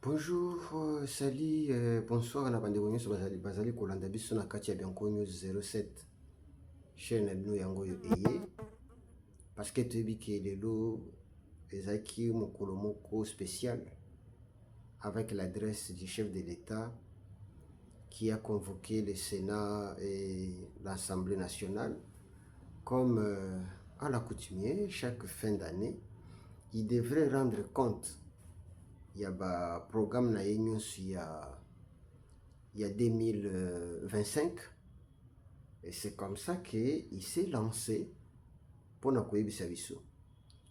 Bonjour, salut, bonsoir na bande bonyoso bazali kolanda biso na kati ya Bianco News 07 chaîne na bino yango oyo eye parce que toyebi ke lelo ezalaki mokolo moko spécial avec l'adresse du chef de l'État qui a convoqué le Sénat et l'Assemblée nationale comme à l'accoutumée chaque fin d'année il devrait rendre compte. Il y a un programme na il y a 2025 et c'est comme ça qu'il s'est lancé pour Nakoye Bissabiso.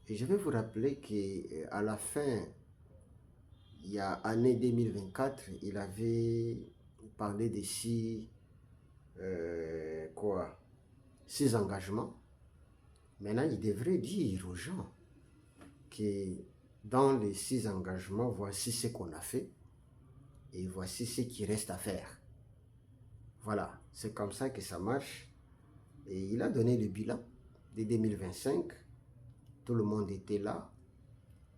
Et je vais vous rappeler qu'à la fin, il y a année 2024, il avait parlé de six engagements. Maintenant, il devrait dire aux gens que dans les 6 engagements, voici ce qu'on a fait et voici ce qui reste à faire. Voilà, c'est comme ça que ça marche. Et il a donné le bilan de 2025. Tout le monde était là.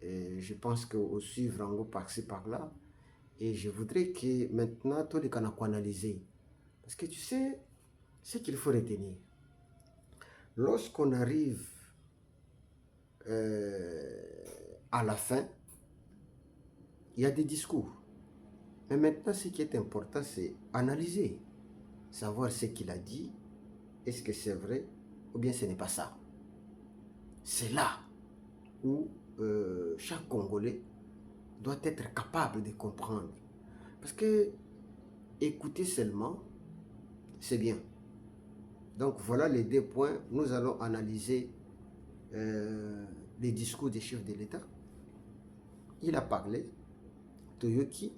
Et je pense qu'au suivre en par-ci par-là. Et je voudrais que maintenant, tous les canaux analyser. Parce que tu sais, ce qu'il faut retenir. Lorsqu'on arrive à la fin, il y a des discours. Mais maintenant, ce qui est important, c'est analyser. Savoir ce qu'il a dit. Est-ce que c'est vrai ou bien ce n'est pas ça? C'est là où chaque Congolais doit être capable de comprendre. Parce que écouter seulement, c'est bien. Donc voilà les 2 points. Nous allons analyser les discours des chefs de l'État. Il a parlé, Toyoki,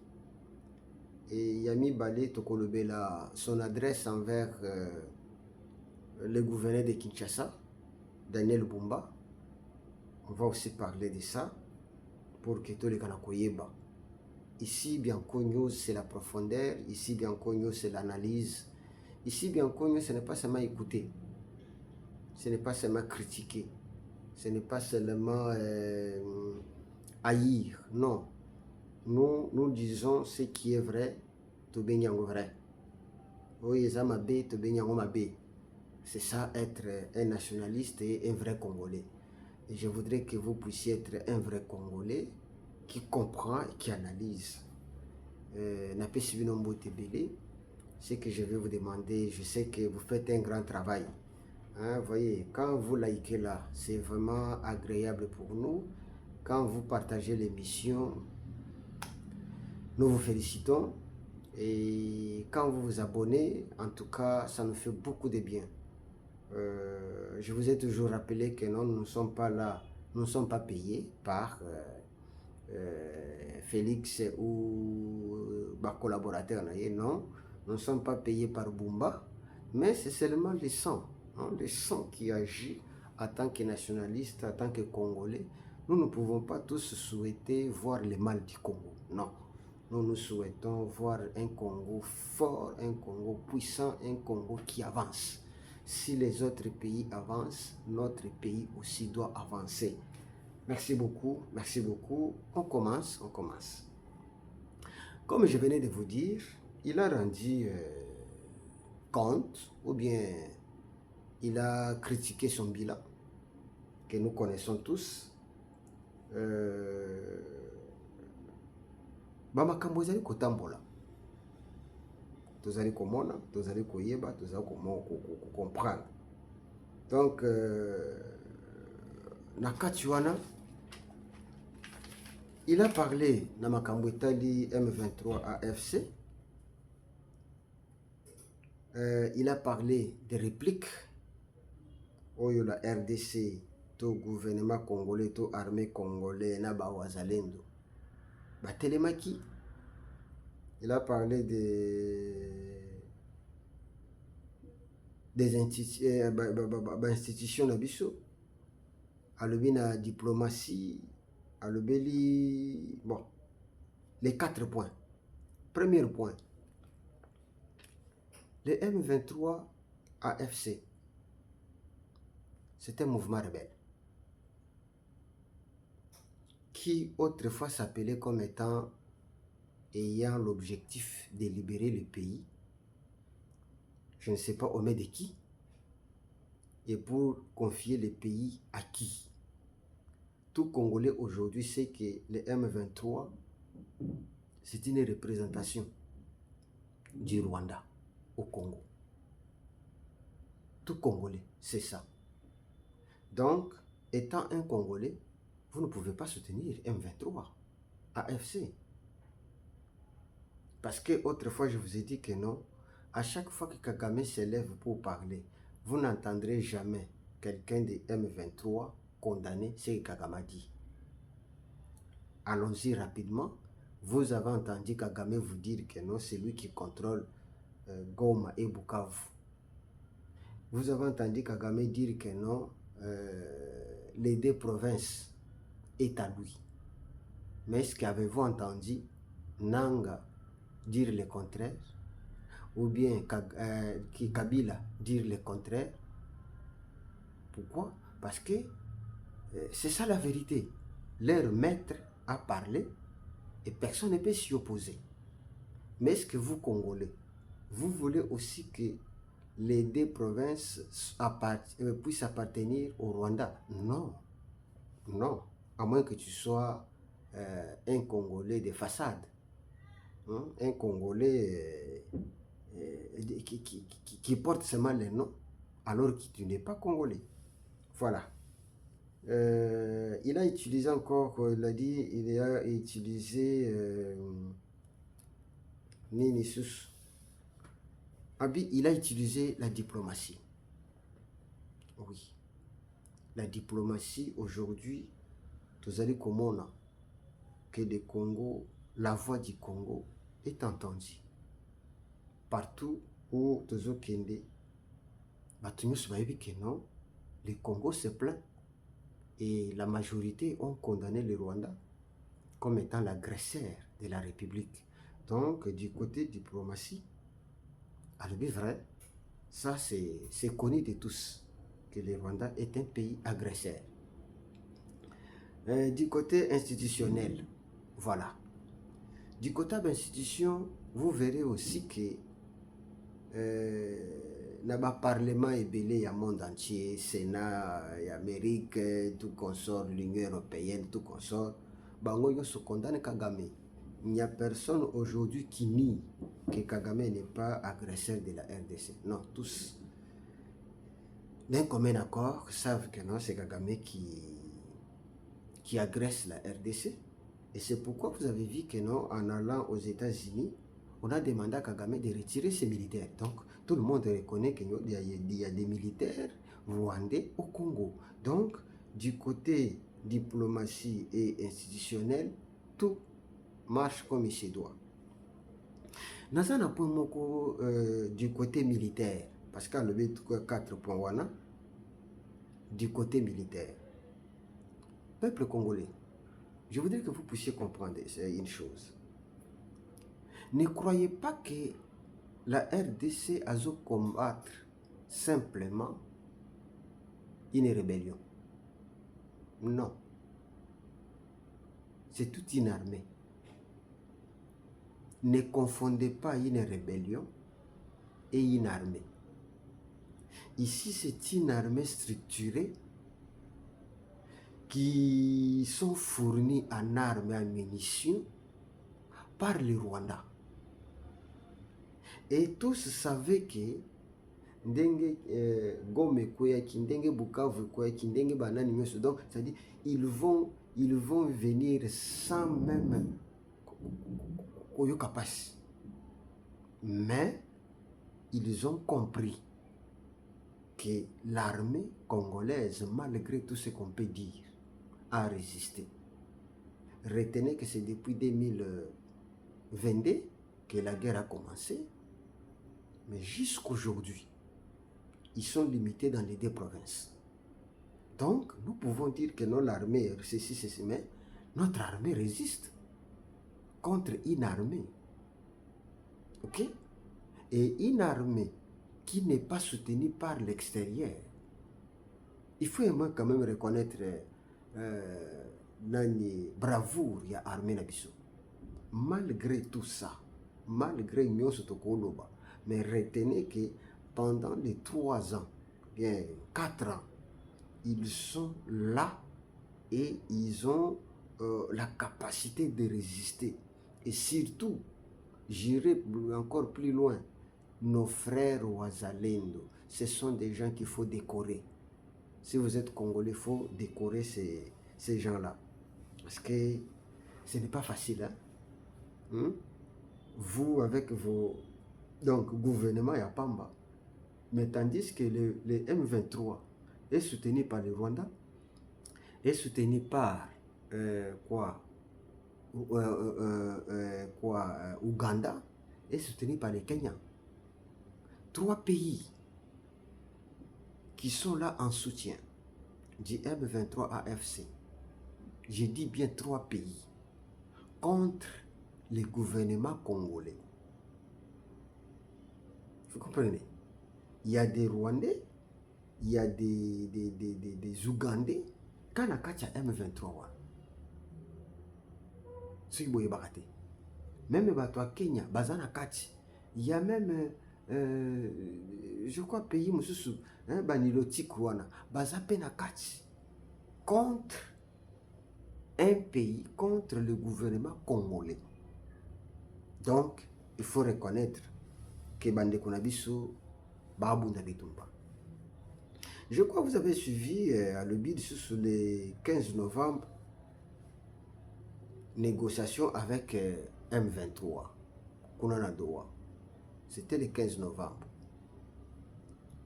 et Yami Balé Tokolobela, son adresse envers le gouverneur de Kinshasa, Daniel Bumba. On va aussi parler de ça pour que tous les Kanakoyeba. Ici, Bianco News, c'est la profondeur. Ici, Bianco News, c'est l'analyse. Ici, Bianco News, ce n'est pas seulement écouter. Ce n'est pas seulement critiquer. Ce n'est pas seulement haïr. Non. Nous disons ce qui est vrai, tout bien vrai. Oui, c'est ça être un nationaliste et un vrai Congolais. Et je voudrais que vous puissiez être un vrai Congolais qui comprend et qui analyse. Ce que je vais vous demander, je sais que vous faites un grand travail. Hein, voyez, quand vous likez là, c'est vraiment agréable pour nous. Quand vous partagez l'émission, nous vous félicitons. Et quand vous vous abonnez, en tout cas, ça nous fait beaucoup de bien. Je vous ai toujours rappelé que non, nous ne sommes pas là, nous ne sommes pas payés par Félix ou collaborateurs. Non, nous ne sommes pas payés par Bumba, mais c'est seulement le sang, hein, le sang qui agit en tant que nationaliste, en tant que Congolais. Nous ne pouvons pas tous souhaiter voir le mal du Congo, non. Nous souhaitons voir un Congo fort, un Congo puissant, un Congo qui avance. Si les autres pays avancent, notre pays aussi doit avancer. Merci beaucoup, merci beaucoup. On commence. Comme je venais de vous dire, il a rendu compte, ou bien il a critiqué son bilan, que nous connaissons tous. Bamakambo ezali kotambola. Tozali komona, tozali koyeba, tozali comprendre. Donc, nakati wana, il a parlé na makambo etali M23 AFC. Il a parlé des répliques. Oyo la RDC, to gouvernement congolais, to armée congolais, na ba wazalendo. Ba Telemaki. Il a parlé des institutions na biso. Alobi na diplomatie, alobeli, bon, les 4 points. Premier point, le M23 AFC, c'est un mouvement rebelle qui autrefois s'appelait comme étant ayant l'objectif de libérer le pays, je ne sais pas au nom de qui, et pour confier le pays à qui. Tout Congolais aujourd'hui sait que le M23, c'est une représentation du Rwanda au Congo. Tout Congolais, c'est ça. Donc, étant un Congolais, vous ne pouvez pas soutenir M23, AFC. Parce que autrefois, je vous ai dit que non. À chaque fois que Kagame s'élève pour parler, vous n'entendrez jamais quelqu'un de M23 condamner ce que Kagame a dit. Allons-y rapidement. Vous avez entendu Kagame vous dire que non, c'est lui qui contrôle Goma et Bukavu. Vous avez entendu Kagame dire que non, les deux provinces est à lui. Mais est-ce qu'avez-vous entendu Nanga dire le contraire? Ou bien Kabila dire le contraire? Pourquoi? Parce que c'est ça la vérité. Leur maître a parlé et personne ne peut s'y opposer. Mais est-ce que vous, Congolais, vous voulez aussi que les deux provinces puissent appartenir au Rwanda? Non. Non. À moins que tu sois un Congolais de façade. Hein? Un Congolais qui porte seulement les noms, alors que tu n'es pas Congolais. Voilà. Il a utilisé encore, il a dit, il a utilisé Ninisus. Abi, il a utilisé la diplomatie. Oui. La diplomatie, aujourd'hui, vous allez comprendre que le Congo, la voix du Congo est entendue. Partout où vous allez, que non, le Congo se plaint. Et la majorité ont condamné le Rwanda comme étant l'agresseur de la République. Donc, du côté diplomatie, à le vrai, ça c'est connu de tous, que le Rwanda est un pays agresseur. Du côté institutionnel, voilà. Du côté de l'institution, vous verrez aussi que le Parlement est belé au monde entier, Sénat, Amérique, tout consort, l'Union européenne, tout consort. Bango yo se condamne Kagame. Il n'y a personne aujourd'hui qui nie que Kagame n'est pas agresseur de la RDC. Non, tous, d'un commun accord, savent que non, c'est Kagame qui agresse la RDC. Et c'est pourquoi vous avez vu que non, en allant aux États-Unis, on a demandé à Kagame de retirer ses militaires. Donc, tout le monde reconnaît qu'il y a des militaires rwandais au Congo. Donc, du côté diplomatie et institutionnel, tout marche comme il se doit. Nazana point moko du côté militaire, parce qu'à le 4.1, du côté militaire. Peuple congolais, je voudrais que vous puissiez comprendre une chose. Ne croyez pas que la RDC a dû combattre simplement une rébellion. Non. C'est toute une armée. Ne confondez pas une rébellion et une armée. Ici, c'est une armée structurée qui sont fournies en armes et en munitions par le Rwanda. Et tous savaient que ndenge Gome koyaki, ndenge Bukavu koyaki, ndenge banani nyoso. Donc, c'est-à-dire ils vont venir sans même koyoka pasi. Mais ils ont compris que l'armée congolaise, malgré tout ce qu'on peut dire, a résisté. Retenez que c'est depuis 2022 que la guerre a commencé, mais jusqu'aujourd'hui, ils sont limités dans les deux provinces. Donc, nous pouvons dire que non, l'armée, ceci, mais notre armée résiste contre une armée. Ok? Et une armée qui n'est pas soutenue par l'extérieur. Il faut quand même reconnaître nani bravoure ya armée nabiso. malgré tout ça, malgré nyonso tokoloba, mais retenez que pendant les 3 ans, bien 4 ans, ils sont là et ils ont la capacité de résister. Et surtout, j'irai encore plus loin, nos frères Wazalendo, ce sont des gens qu'il faut décorer. Si vous êtes Congolais, il faut décorer ces gens-là. Parce que ce n'est pas facile. Hein? Vous, avec vos gouvernements, il y a Pamba. Mais tandis que le M23 est soutenu par le Rwanda, est soutenu par Ouganda, est soutenu par le Kenya. 3 pays qui sont là en soutien du M23 AFC. Je dis bien 3 pays contre le gouvernement congolais. Vous comprenez? Il y a des Rwandais, il y a des Ougandais. Quand on a M23, ce qui est baraté. Même à Kenya, Bazana Kati, il y a même, je crois, pays, Baniloti Kouana, Bazapena Kati, contre un pays, contre le gouvernement congolais. Donc, il faut reconnaître que Bande Kunabiso, Babou Nabitumba. Je crois que vous avez suivi le bid sur le 15 novembre, négociation avec M23, Kunana Doha. C'était le 15 novembre.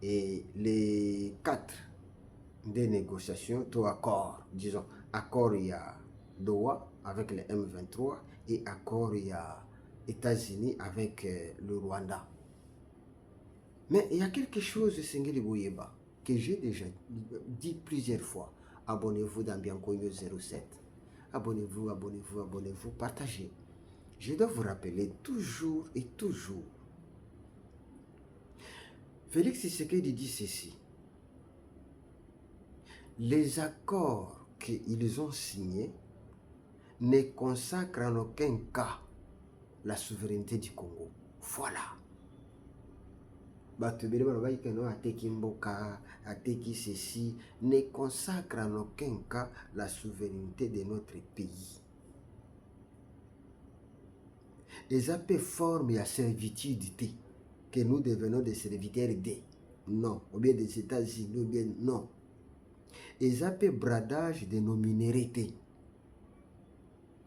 Et les 4 des négociations, 3 accords, disons, accord il y a Doha avec le M23 et accord il y a États-Unis avec le Rwanda. Mais il y a quelque chose de Sengeli Bouyeba que j'ai déjà dit plusieurs fois. Abonnez-vous dans Bianconio 07. Abonnez-vous, abonnez-vous, abonnez-vous, partagez. Je dois vous rappeler toujours et toujours. Félix Tshisekedi dit ceci. Les accords qu'ils ont signés ne consacrent en aucun cas la souveraineté du Congo. Voilà. Ne consacre en aucun cas la souveraineté de notre pays. Les AP forment la servitude que nous devenons des serviteurs de. Non. Ou bien des États-Unis, ou bien non. Les AP bradage de nos minéraux.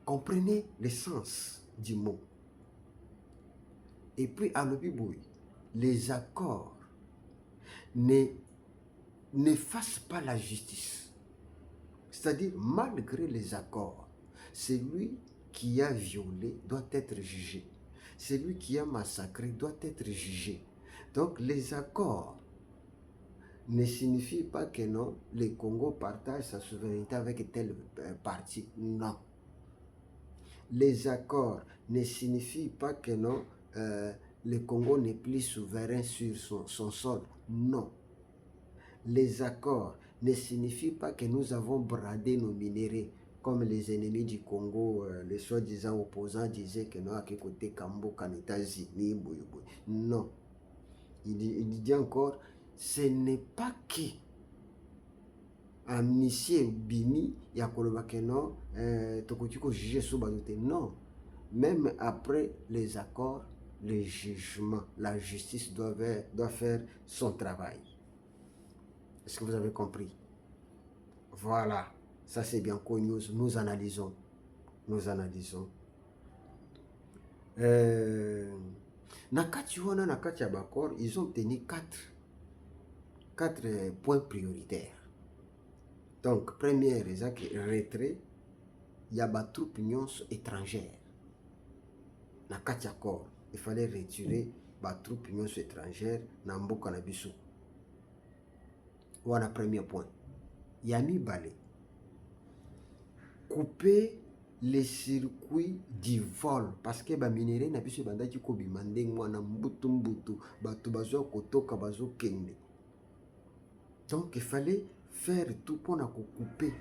Comprenez le sens du mot. Et puis, à l'Obiboui, les accords ne fassent pas la justice. C'est-à-dire, malgré les accords, celui qui a violé doit être jugé. Celui qui a massacré doit être jugé. Donc, les accords ne signifient pas que non, le Congo partage sa souveraineté avec tel parti. Non. Les accords ne signifient pas que non, le Congo n'est plus souverain sur son sol. Non. Les accords ne signifient pas que nous avons bradé nos minéraux, comme les ennemis du Congo, les soi-disant opposants disaient que non, à quel côté Kambo, qu'en États-Unis, non. Il dit encore, ce n'est pas que amnistie bimi ya koloba que non, tokotiko juger sous bazote. Non. Même après les accords, le jugement, la justice doit faire son travail. Est-ce que vous avez compris? Voilà, ça c'est bien connu, nous analysons. Nous analysons. Nakati wana nakati ya bakor, ils ont tenu 4 points prioritaires. Donc, première, retrait, il y a des troupes étrangères. Nakati accord, il fallait retirer les troupes étrangères dans Mboka na biso. Voilà, premier point. Yami Balé. Couper les circuits du vol. Parce que les minéraux na biso bandaki ko bimande mwana mbutu batu bazo kotoka bazo kende. Donc il fallait faire tout pour couper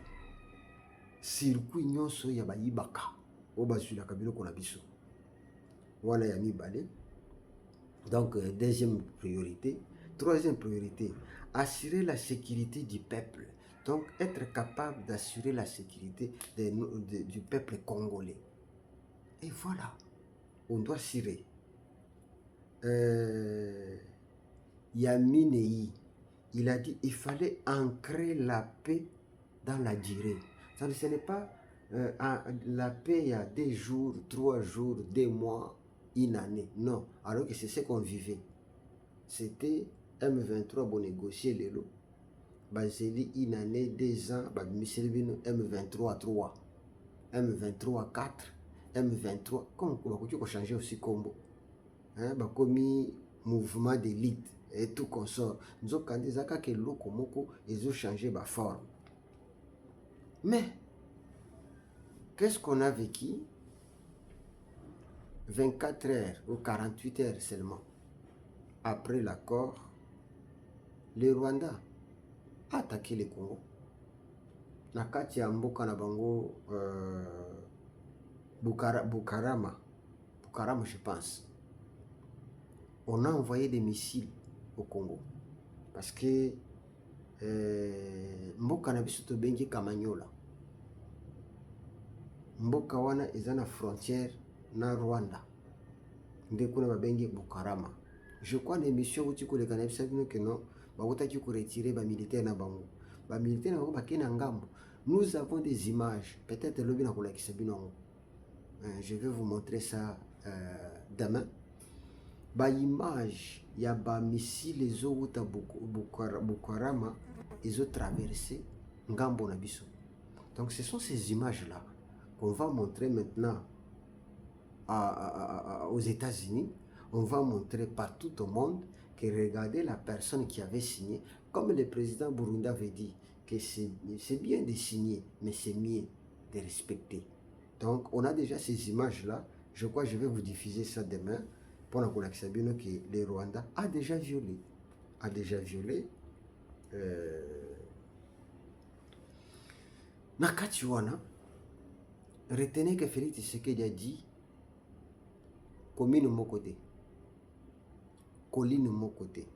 circuit nyonso ya bayibaka. au basu la kabilo qu'on a biso. Voilà yami balé. Donc deuxième priorité. Troisième priorité, assurer la sécurité du peuple. Donc être capable d'assurer la sécurité du peuple congolais. Et voilà, on doit assurer. Yaminei, il a dit il fallait ancrer la paix dans la durée. Ça, ce n'est pas la paix il y a 2 jours, 3 jours, 2 mois, une année. Non, alors que c'est ce qu'on vivait. C'était M23 pour négocier les lots. Baseli une année, 2 ans, M23 3, M23 4, M23, comme on a changé aussi combo. Hein, comme mouvement d'élite et tout consort. Nous avons dit que l'Okomoko, ils ont changé ma forme. Mais, qu'est-ce qu'on a vécu 24 heures ou 48 heures seulement après l'accord, le Rwanda a attaqué le Congo. Nakati ya mboka na bango Bukarama, je pense. On a envoyé des missiles au Congo. Parce que mboka na biso to bengi Kamanyola. Mboka wana eza na frontière na Rwanda. Nde kuna babengi Bukarama. Je crois que l'émission où tu connais que non, tu peux retirer les militaires na bango. Les militaires na bango bakena ngambo. Nous avons des images. Peut-être le bien na qui sabino. Je vais vous montrer ça demain. Ba image ya ba missile les autres Bukarama, ils ont traversé ngambo na biso. Donc ce sont ces images là qu'on va montrer maintenant aux États-Unis. On va montrer partout au monde que regardez la personne qui avait signé, comme le président Burundi avait dit, que c'est bien de signer, mais c'est mieux de respecter. Donc on a déjà ces images-là. Je crois que je vais vous diffuser ça demain pour la connexion que le Rwanda a déjà violé. Nakati wana, retenez que Félix Tshisekedi a dit commune mon côté, colline mon côté,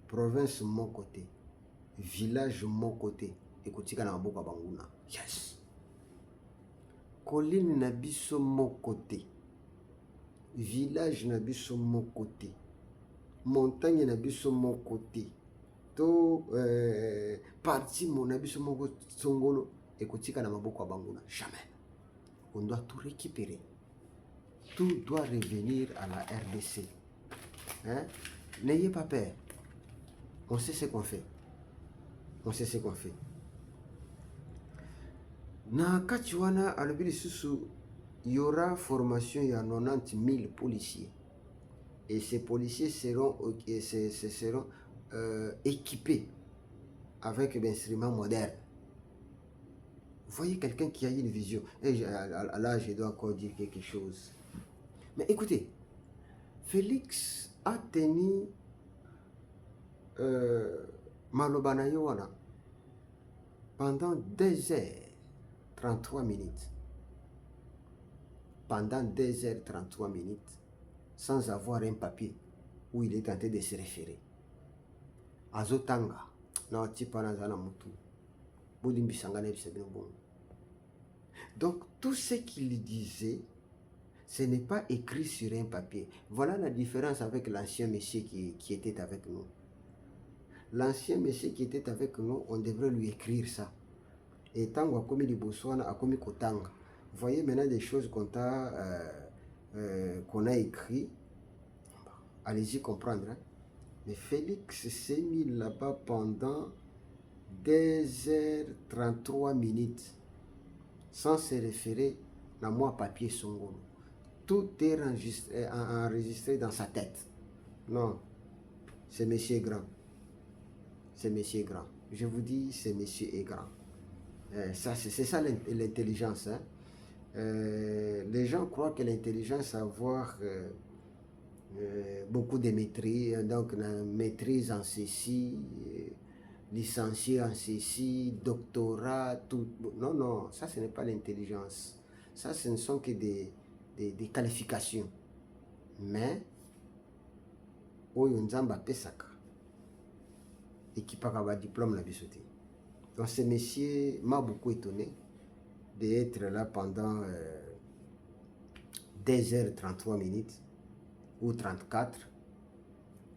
province mon côté, village mon côté, ekotika na mboka banguna. Yes. Colline na biso mon côté, village na biso mon côté, montagne na biso mon côté, to parti mon biso mon songolo ekotika na maboko banguna. Jamais. On doit tout récupérer. Tout doit revenir à la RDC. Hein? N'ayez pas peur. On sait ce qu'on fait. On sait ce qu'on fait. Na Kachiwana, à l'objet il y aura formation, il y a 90 000 policiers. Et ces policiers seront équipés avec des instruments modernes. Vous voyez quelqu'un qui a une vision. Et là, je dois encore dire quelque chose. Mais écoutez, Félix a tenu Malobana Yowana pendant 2h33 minutes. Pendant 2h33 minutes, sans avoir un papier où il est tenté de se référer. Azotanga, na otipana zana mutu. Donc, tout ce qu'il disait, ce n'est pas écrit sur un papier. Voilà la différence avec l'ancien monsieur qui était avec nous. L'ancien monsieur qui était avec nous, on devrait lui écrire ça. Et tant qu'on a commis Kotanga. Vous voyez maintenant des choses qu'on a écrit. Allez-y comprendre. Hein? Mais Félix s'est mis là-bas pendant 2h33 minutes sans se référer à moi papier Songolo. Tout est enregistré dans sa tête. Non, c'est monsieur grand. C'est monsieur grand. Je vous dis, c'est monsieur est grand. C'est ça l'intelligence. Hein? Les gens croient que l'intelligence, c'est avoir beaucoup de maîtrise, donc maîtrise en ceci, licencié en ceci, doctorat, tout. Non, non, ça ce n'est pas l'intelligence. Ça, ce ne sont que des qualifications. Mais, oyo nzamba pesaka. Et qui part avoir diplôme la bisoté. Donc, ce monsieur m'a beaucoup étonné d'être là pendant 2h33 minutes ou 34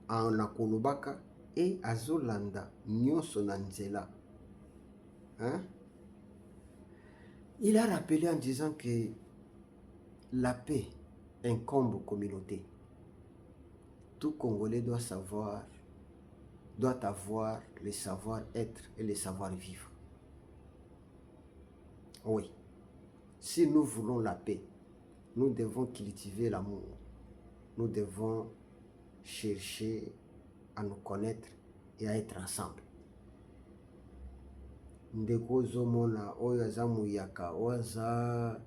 en akolobaka et azolanda nyonso na nzela. Hein? Il a rappelé en disant que la paix incombe aux communautés. Tout Congolais doit avoir le savoir-être et le savoir-vivre. Oui. Si nous voulons la paix, nous devons cultiver l'amour. Nous devons chercher à nous connaître et à être ensemble. Ndeko zomona oyo aza muyaka oyo aza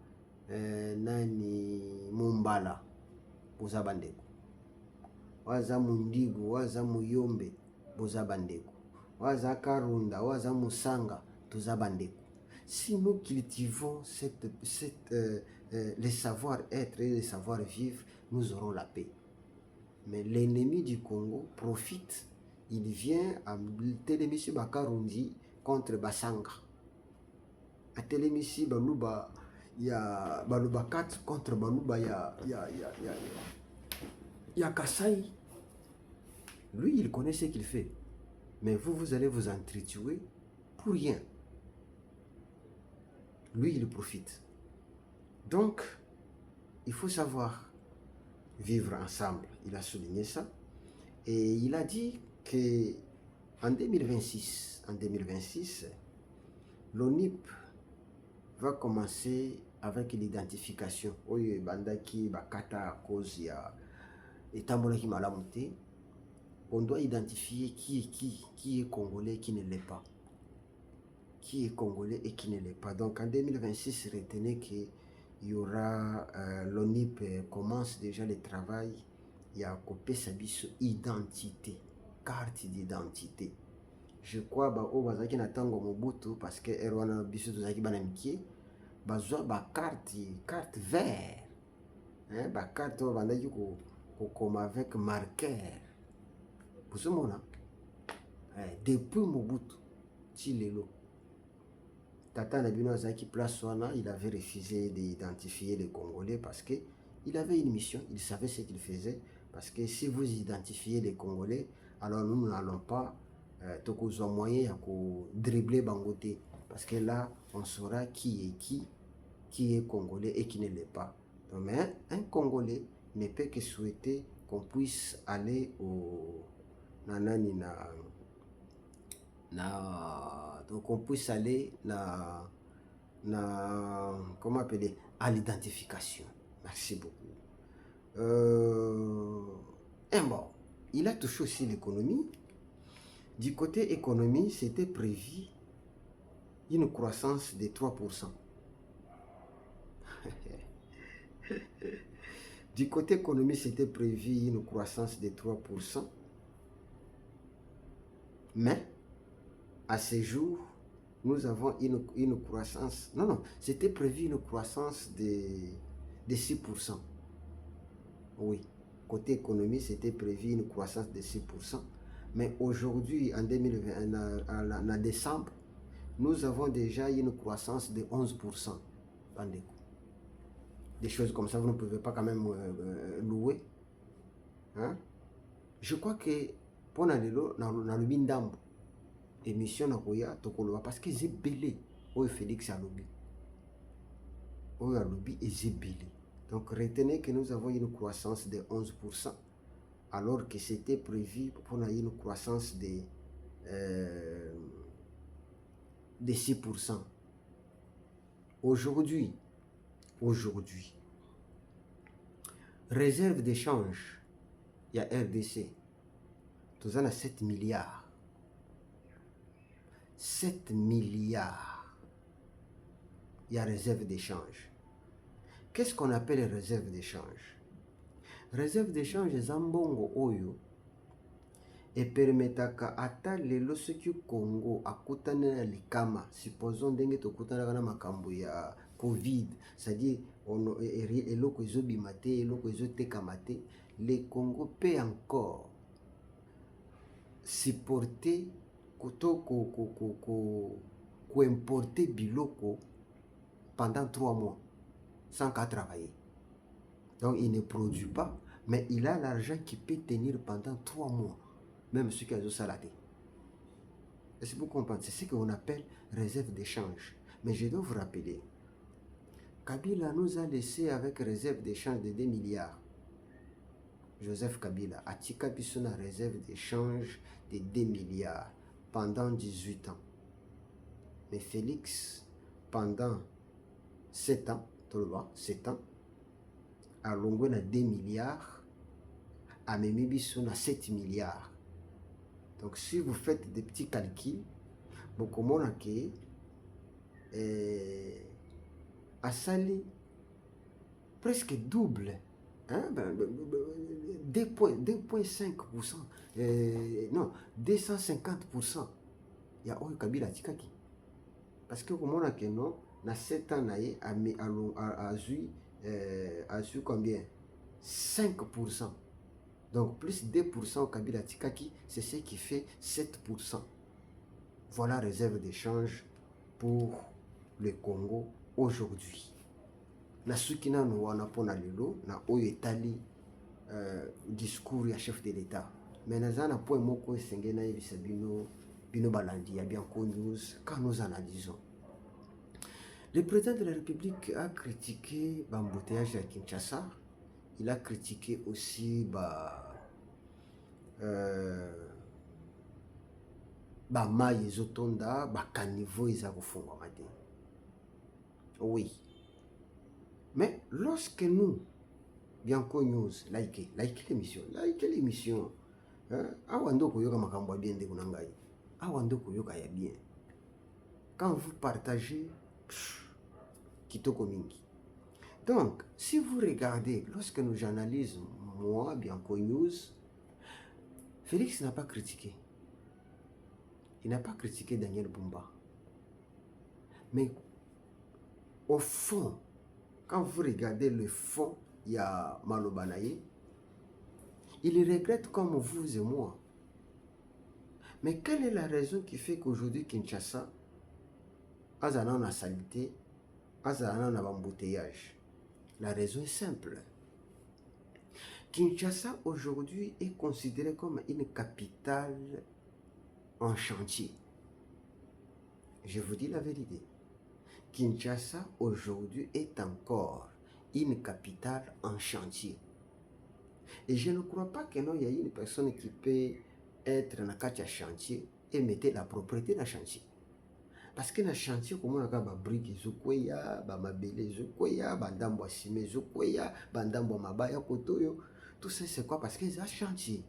nani mumbala boza bandeko, oyo aza mundigu oyo aza muyombe boza bandeko, oyo aza karunda oyo aza musanga toza bandeko. Si nous cultivons le savoir-être et le savoir-vivre, nous aurons la paix. Mais l'ennemi du Congo profite, il vient à Télémissi Bakarundi contre Basanga. À Télémissi Baluba, il y a Baluba 4 contre Baluba, il y a Kassai. Lui, il connaît ce qu'il fait. Mais vous allez vous entretuer pour rien. Lui, il profite. Donc, il faut savoir vivre ensemble. Il a souligné ça. Et il a dit qu'en 2026, l'ONIP va commencer avec l'identification. Oye bandaki bakata à cause ya etambola ki malamuté. On doit identifier qui est congolais et qui ne l'est pas. Qui est congolais et qui ne l'est pas. Donc en 2026, retenez qu'il y aura l'ONIP commence déjà le travail. Il y a copé sa identité, carte d'identité. Je crois que bazaki na tango mobutu parce que erwana biso tozaki bana mikie bazwa ba carte vert, hein, ba carte bandaki ko comme avec marqueur. Pour ce moment depuis mobutu tilelo Tata Nabino Azaki place wana, il avait refusé d'identifier les Congolais parce que il avait une mission, il savait ce qu'il faisait. Parce que si vous identifiez les Congolais, alors nous n'allons pas tokozwa moyen à dribbler Bangoté. Parce que là, on saura qui est Congolais et qui ne l'est pas. Donc, mais un Congolais ne peut que souhaiter qu'on puisse aller au donc on puisse aller comment appeler à l'identification. Merci beaucoup. Bon, il a touché aussi l'économie. Du côté économie, c'était prévu une croissance de 3%. Du côté économie, c'était prévu une croissance de 3%. Mais à ce jour, nous avons une croissance. Non, c'était prévu une croissance de 6%. Oui, côté économie, c'était prévu une croissance de 6%. Mais aujourd'hui, en 2020, en décembre, nous avons déjà une croissance de 11%. Des choses comme ça, vous ne pouvez pas quand même louer. Hein? Je crois que pour le Bindambo, émission nakoya tokoloba parce que c'est belé oyo Félix alobi oyo alobi et c'est belé. Donc retenez que nous avons une croissance de 11% alors que c'était prévu pour une croissance de 6%. Aujourd'hui, réserve d'échange, il y a RDC, tout à 7 milliards. 7 milliards. Il y a réserve d'échange. Qu'est-ce qu'on appelle réserve d'échange? Réserve d'échange est Zambongo Oyo et permetaka ata lelo soki Congo akutana na likama, supposons ndenge tokutana na makambo ya Covid, c'est-à-dire eloko ezobima te, eloko ezotekama te, le Congo peut encore supporter importer biloko pendant 3 mois sans qu'à travailler. Donc il ne produit pas, mais il a l'argent qui peut tenir pendant 3 mois, même ceux qui ont saladé. Est-ce que vous comprenez? C'est ce qu'on appelle réserve d'échange. Mais je dois vous rappeler, Kabila nous a laissé avec réserve d'échange de 2 milliards. Joseph Kabila a tika biso na réserve d'échange de 2 milliards pendant 18 ans. Mais Félix, pendant 7 ans, 7 ans, a longé na 2 milliards, a mis biso na 7 milliards. Donc si vous faites des petits calculs, vous comprenez que a sali presque double, hein, 2,5%, non, 250%. Il y a Oyo Kabila Tikaki. Parce que vous comprenez que non, dans 7 ans, a eu combien? 5%. Donc plus 2% au Kabila Tikaki, c'est ce qui fait 7%. Voilà réserve d'échange pour le Congo aujourd'hui. Na suki nanu wana pona lelo na oyo etali discours ya chef de l'État. Mais naza na point moko esenge na yebisa bino balandi ya Bianco News quand nous analysons. Le président de la République a critiqué l'embouteillage à Kinshasa. Il a critiqué aussi mai ezotonda, caniveau eza kofungwama te. Oui. Mais lorsque nous, Bianco News, likez l'émission. Awando koyoka makambo bien de kunangai. Awando koyoka ya bien. Quand vous partagez, kitoko mingi. Donc, si vous regardez, lorsque nous analysons, moi, Bianco News, Félix n'a pas critiqué. Il n'a pas critiqué Daniel Bumba. Mais au fond, quand vous regardez le fond, il y a Malobanaye, il regrette comme vous et moi. Mais quelle est la raison qui fait qu'aujourd'hui Kinshasa a une saleté, a un embouteillage? La raison est simple. Kinshasa aujourd'hui est considérée comme une capitale en chantier. Je vous dis la vérité. Kinshasa aujourd'hui est encore une capitale en chantier. Et je ne crois pas qu'il y ait une personne qui peut être dans un chantier et mettre la propriété dans le chantier. Parce que dans le chantier, comme on a des briques, des mabélés, des bandambo à ciment, des bandambo à mabaya kotoyo, tout ça c'est quoi? Parce que c'est un chantier.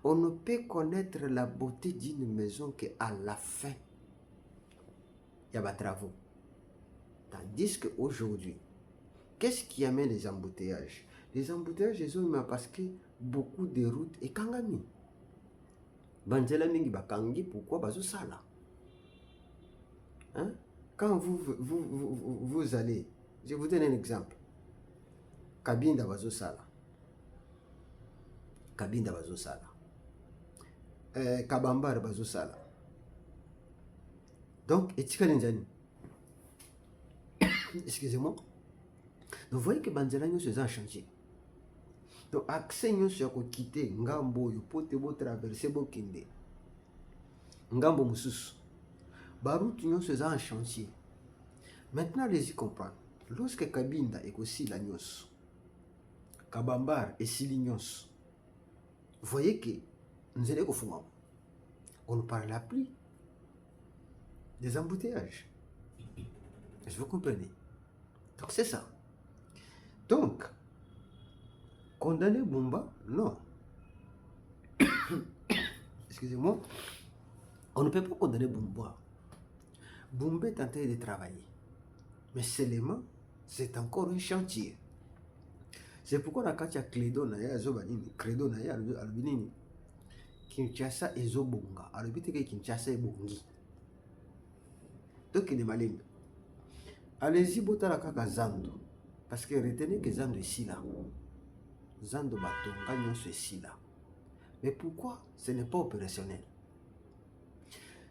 On ne peut connaître la beauté d'une maison qu'à la fin, il y a des travaux. Tandis qu'aujourd'hui, qu'est-ce qui amène les embouteillages? Les embouteillages, ils ont parce que beaucoup de routes et kangami. Banzela mingi bakangi, pourquoi bazo sala? Hein? Quand vous allez, je vous donne un exemple. Kabinda bazo sala. Kabinda bazo sala. Kabambar bazo sala. Donc, etika linjani. Excusez-moi. Donc, vous voyez que Banzela nous faisons un chantier. Donc, accès nous sur quitter ngambo yo pote bo traverser bo kinde. Ngambo mususu. Baroute nous faisons un chantier. Maintenant, les y comprendre. Lorsque Kabinda est aussi la nyos, Kabambar et Silignos, vous voyez que nous allons au fond. On ne parle plus des embouteillages. Est-ce que vous comprenez? Donc c'est ça. Donc, condamner Bumba, non. Excusez-moi. On ne peut pas condamner Bumba. Bumba est en train de travailler. Mais seulement, c'est encore un chantier. C'est pourquoi la katia Clédo Naya Zobanini, Credo Naya Albinini, Kinshasa et Zobonga, albité que Kinshasa est Bongi. Donc il est malin. allez-y botala kaka zando, parce que retenez que zando est ici là, zando batonga nyonso ici là. Mais pourquoi ce n'est pas opérationnel?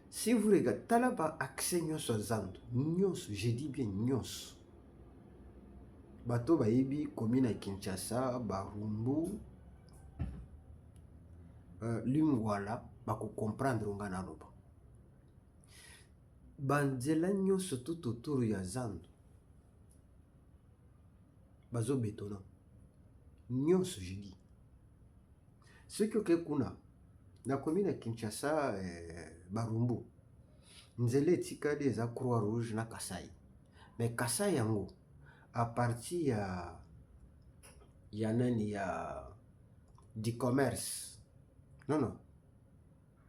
Si vous regardez, talaba accès nyonso zando, nyonso, je dis bien nyonso. Bato bayebi commune à Kinshasa, Barumbu, Lingwala, bako comprendre nga na loba. Banzela nyonso tout autour ya zando, bazo bétonnant. Nyonso je dis. Ce que kuna na commune à Kinshasa, Barumbu, nzela etikali eza Croix Rouge na Kasai. Mais Kasai yango à partir ya nani ya du commerce. Non,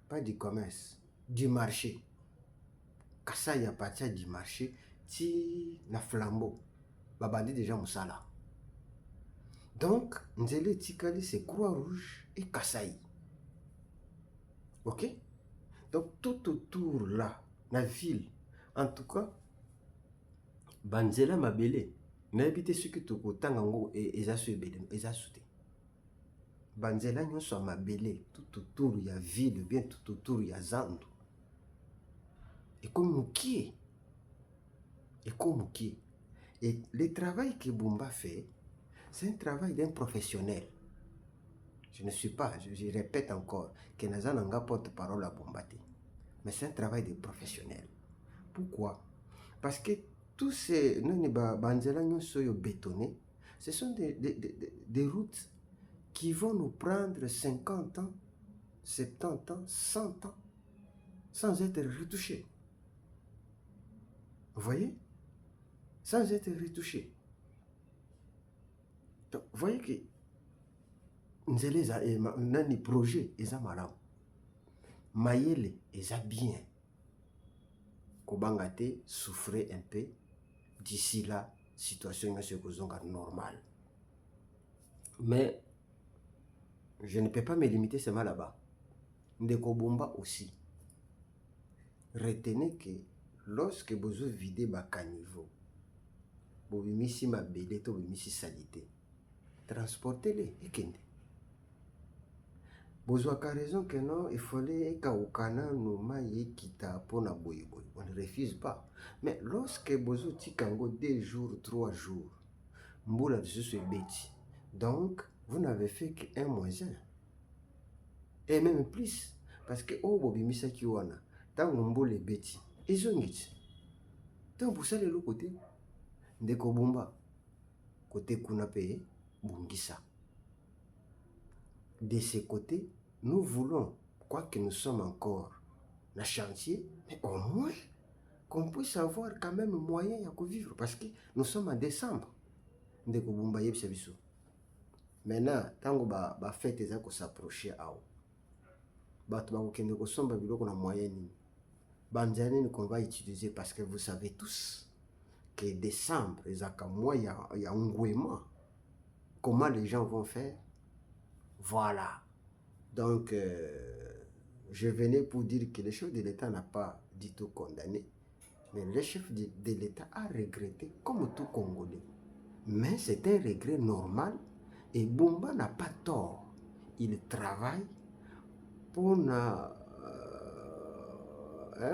pas du commerce, du marché. Kasai à partir du marché ti na flambeau. Babandi déjà musala. Donc, nzela etikali c'est Croix Rouge et Kasai. OK? Donc tout autour là, la ville, en tout cas, banzela mabele, n'habite ce que tu kotanga ngo ezasu ebele, ezasu te. Banzela nyonso mabele, tout autour ya ville, bien tout autour ya zando. Et comme mukie. Et le travail que Bumba fait, c'est un travail d'un professionnel. Je ne suis pas, je répète encore, que Nazananga porte-parole à Bombate. Mais c'est un travail de professionnel. Pourquoi? Parce que tous ces banzela bétonnés, ce sont des routes qui vont nous prendre 50 ans, 70 ans, 100 ans, sans être retouchés. Vous voyez? Sans être retouchés. Donc, vous voyez que nani projet eza malamu. Mayele eza bien. Kobangate souffrait un peu. D'ici là, situation est normale. Mais je ne peux pas me limiter seulement là-bas. Ndeko Bomba aussi. Retenez que lorsque vous videz ma caniveau, vous bimisi ma belle, vous bimisi salité, transportez-les et kende. Vous avez raison que non, il fallait qu'aukana no maye kita pona boy. On ne refuse pas. Mais lorsque vous tikango 2 jours, 3 jours, mboula de ce bêti. Donc, vous n'avez fait qu'un mois. Et même plus. Parce que oh bobimisa kiwana, tant mboule bêti. Ils ont dit. Tant pour ça le côté. Ndeko Bomba. Côté kunape, bungisa. De ce côté, nous voulons, quoique nous sommes encore dans le chantier, mais au moins qu'on puisse avoir quand même moyen de vivre. Parce que nous sommes en décembre. Ndeko Bomba yeb sabiso. Maintenant, tant que ba fête eza ko s'approcher ao. Bato ba kokende ko somba biloko na moyen nini. Banzani qu'on va utiliser parce que vous savez tous que décembre ezaka mois ya ngwema. Comment les gens vont faire? Voilà. Donc, je venais pour dire que le chef de l'État n'a pas du tout condamné, mais le chef de l'État a regretté comme tout Congolais. Mais c'est un regret normal et Bumba n'a pas tort. Il travaille pour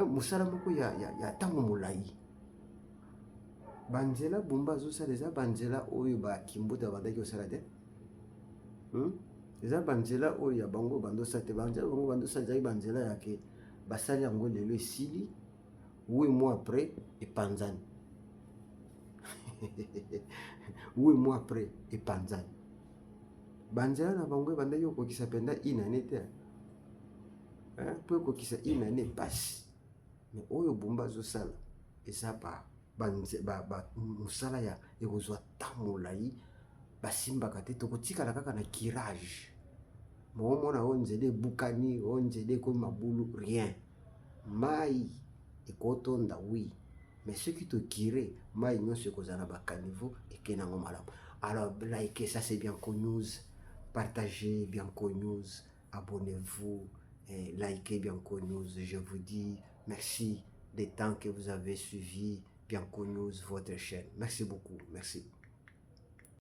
musala moko ya tango molai. Banzela Bumba zo saleza banzela oyo ba kimbuta bandaki osala te. Eza banzela oyo ya bango bando sate banzela bango bando sate banzela ya ke basali yango lelo esili 8 mois après et panzani. 8 mois après et panzani. Banzela na bango banda yo ko kisa penda inane te. Pour ko kisa inane passe. Mais oyo Bumba zo sala eza ba musala ya ekozwa tamolai basimbaka te tokotikala kaka na kirage. Momona onzele bukani onzele ko mabulu rien. Mai ekotonda oui. Mais ce qui te kire mai nyonso kozala ba caniveau ekenango malamu. Alors likez, ça c'est Bianco News. Partagez Bianco News. Abonnez-vous. Likez Bianco News. Je vous dis merci des temps que vous avez suivi Bianco News, votre chaîne. Merci beaucoup. Merci.